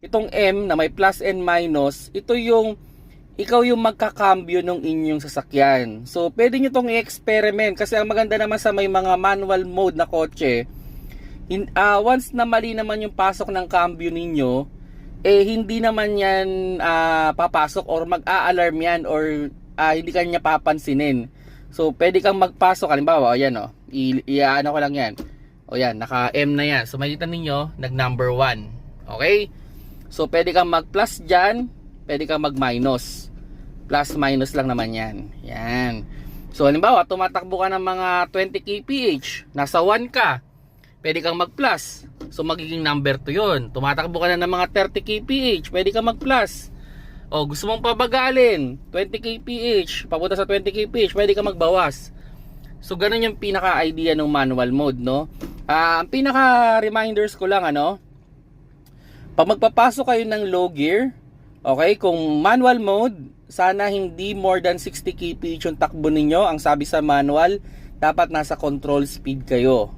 itong M na may plus and minus, ito yung ikaw yung magkakambyo ng inyong sasakyan. So, pwede nyo itong i-experiment kasi ang maganda naman sa may mga manual mode na kotse, once na mali naman yung pasok ng cambio ninyo, hindi naman yan papasok or mag-a-alarm yan or hindi ka niya papansinin. So, pwede kang magpasok. Halimbawa, ayan o. Ano ko lang yan. O yan, naka-M na yan. So, makikita ninyo, nag-number 1. Okay? So, pwede kang mag-plus dyan. Pwede kang mag-minus. Plus, minus lang naman yan. Yan. So, halimbawa, tumatakbo ka ng mga 20 kph. Nasa 1 ka. Pwede kang mag-plus. So, magiging number 2 yun. Tumatakbo ka na ng mga 30 kph. Pwede kang mag-plus. O, gusto mong pabagalin. 20 kph. Papunta sa 20 kph. Pwede kang magbawas. So, ganun yung pinaka-idea ng manual mode, no? Ang pinaka-reminders ko lang, pag magpapasok kayo ng low gear, okay, kung manual mode, sana hindi more than 60 kph yung takbo ninyo. Ang sabi sa manual, dapat nasa control speed kayo.